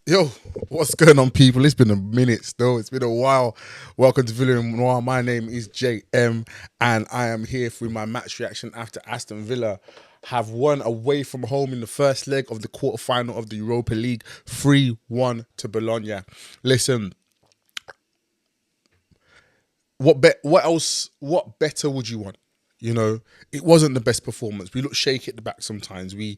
Yo, what's going on, people? It's been a minute still. It's been a while. Welcome to Villan Noir. My name is JM, and I am here for my match reaction after Aston Villa have won away from home in the first leg of the quarterfinal of the Europa League, 3-1 to Bologna. Listen, what better would you want? You know, it wasn't the best performance. We looked shaky at the back sometimes. They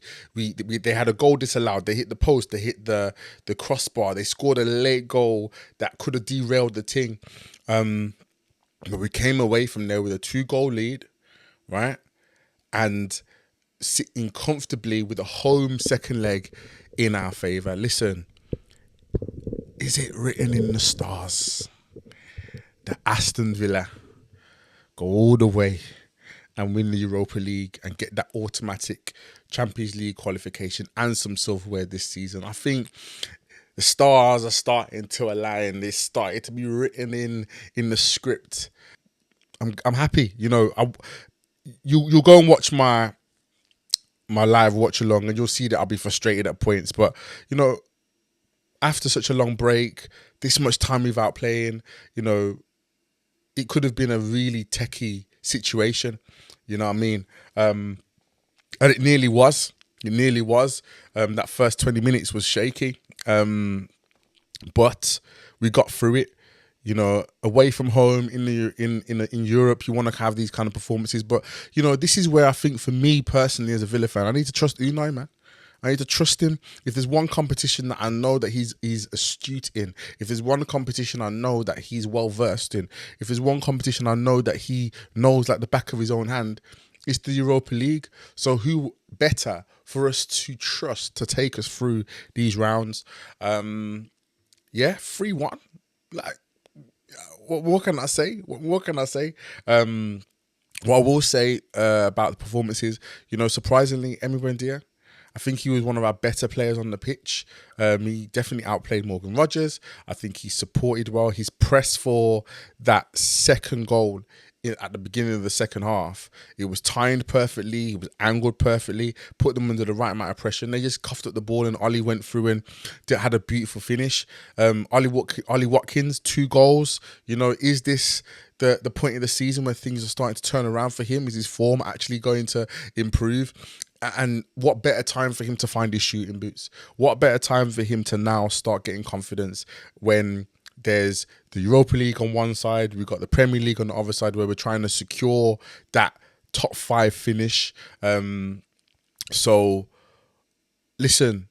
had a goal disallowed. They hit the post. They hit the crossbar. They scored a late goal that could have derailed the thing. But we came away from there with a 2-goal lead, right? And sitting comfortably with a home second leg in our favour. Listen, is it written in the stars that Aston Villa go all the way and win the Europa League and get that automatic Champions League qualification and some silverware this season? I think the stars are starting to align. They started to be written in the script. I'm happy. You know, you'll go and watch my live watch along, and you'll see that I'll be frustrated at points. But you know, after such a long break, this much time without playing, you know, it could have been a really techie situation. You know what I mean? And it nearly was. It nearly was. That first 20 minutes was shaky. But we got through it. You know, away from home in Europe, you want to have these kind of performances. But, you know, this is where I think for me personally as a Villa fan, I need to trust Unai, man. I need to trust him. If there's one competition that I know that he's astute in, if there's one competition I know that he's well versed in, if there's one competition I know that he knows like the back of his own hand, it's the Europa League. So who better for us to trust to take us through these rounds? Yeah, 3-1. Like, what can I say? What can I say? What I will say about the performances, you know, surprisingly, Emi Buendia, I think he was one of our better players on the pitch. He definitely outplayed Morgan Rogers. I think he supported well. His press for that second goal at the beginning of the second half, it was timed perfectly. It was angled perfectly, put them under the right amount of pressure. And they just cuffed up the ball, and Ollie went through and had a beautiful finish. Ollie Watkins, 2 goals. You know, is this the point of the season where things are starting to turn around for him? Is his form actually going to improve? And what better time for him to find his shooting boots? What better time for him to now start getting confidence when there's the Europa League on one side, we've got the Premier League on the other side, where we're trying to secure that top 5 finish. So, listen,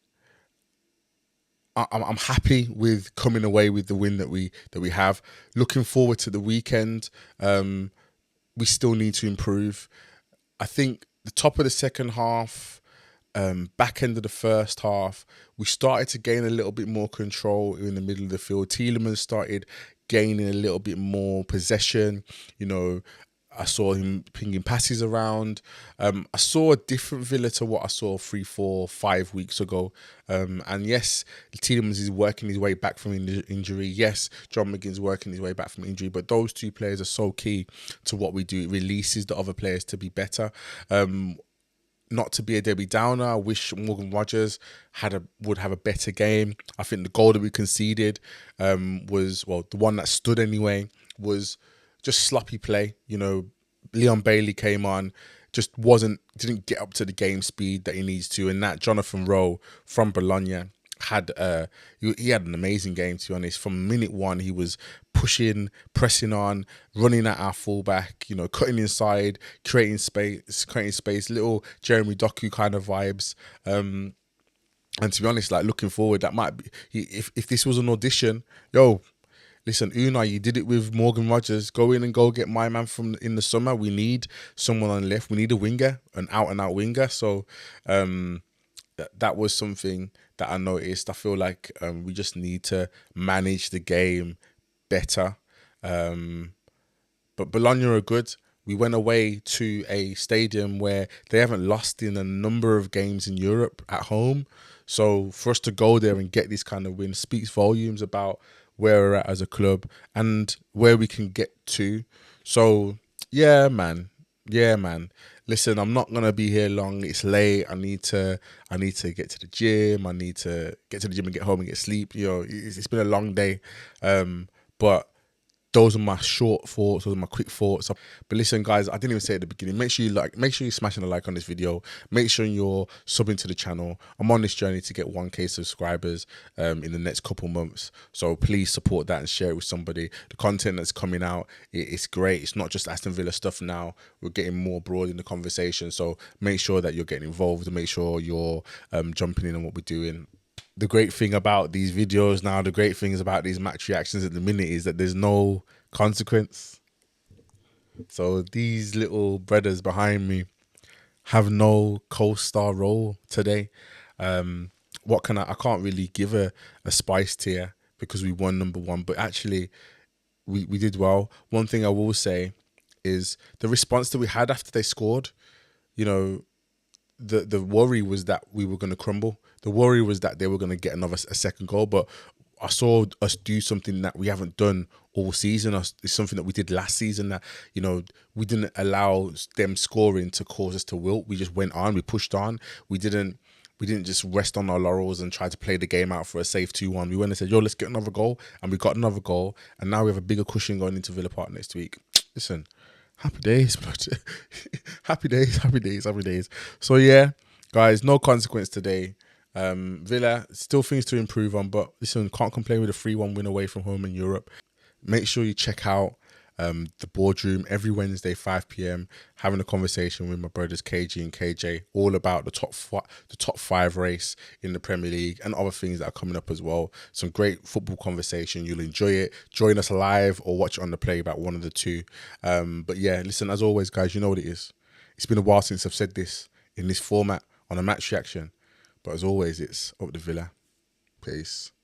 I'm happy with coming away with the win that we have. Looking forward to the weekend. We still need to improve. I think the top of the second half, back end of the first half, we started to gain a little bit more control in the middle of the field. Tielemans started gaining a little bit more possession. You know, I saw him pinging passes around. I saw a different Villa to what I saw 3, 4, 5 weeks ago. And yes, Tielemans is working his way back from injury. Yes, John McGinn's working his way back from injury. But those 2 players are so key to what we do. It releases the other players to be better. Not to be a Debbie Downer, I wish Morgan Rogers would have a better game. I think the goal that we conceded was, well, the one that stood anyway, was just sloppy play. You know, Leon Bailey came on, just didn't get up to the game speed that he needs to, and that Jonathan Rowe from Bologna he had an amazing game, to be honest. From minute 1, he was pushing, pressing on, running at our fullback, you know, cutting inside, creating space, little Jeremy Doku kind of vibes. And to be honest, like, looking forward, that might be, if this was an audition, yo, listen, Unai, you did it with Morgan Rogers. Go in and go get my man from in the summer. We need someone on the left. We need a winger, an out-and-out winger. So that was something that I noticed. I feel like we just need to manage the game better. But Bologna are good. We went away to a stadium where they haven't lost in a number of games in Europe at home. So for us to go there and get this kind of win speaks volumes about where we're at as a club and where we can get to. So, yeah, man. listen, I'm not gonna be here long. It's late. I need to get to the gym. I need to get to the gym and get home and get sleep. You know, it's been a long day. But those are my short thoughts. Those are my quick thoughts. But listen, guys, I didn't even say at the beginning. Make sure you're smashing a like on this video. Make sure you're subbing to the channel. I'm on this journey to get 1K subscribers in the next couple months. So please support that and share it with somebody. The content that's coming out, it's great. It's not just Aston Villa stuff now. We're getting more broad in the conversation. So make sure that you're getting involved and make sure you're jumping in on what we're doing. The great thing about these videos now, the great things about these match reactions at the minute is that there's no consequence. So these little brothers behind me have no co-star role today. What can I can't really give a spice tier because we won number one, but actually we did well. One thing I will say is the response that we had after they scored, you know, the worry was that we were going to crumble. The worry was that they were going to get a second goal, but I saw us do something that we haven't done all season. It's something that we did last season that, you know, we didn't allow them scoring to cause us to wilt. We just went on, we pushed on. We didn't just rest on our laurels and try to play the game out for a safe 2-1. We went and said, yo, let's get another goal. And we got another goal. And now we have a bigger cushion going into Villa Park next week. Listen, happy days, blood. Happy days, happy days, happy days. So yeah, guys, no consequence today. Villa, still things to improve on, but listen, can't complain with a 3-1 win away from home in Europe. Make sure you check out the boardroom every Wednesday 5 p.m. having a conversation with my brothers KG and KJ all about the top 5 race in the Premier League and other things that are coming up as well. Some great football conversation. You'll enjoy it. Join us live or watch it on the playback, one of the two. But yeah, listen, as always, guys, you know what it is. It's been a while since I've said this in this format on a match reaction. But as always, it's up the Villa. Peace.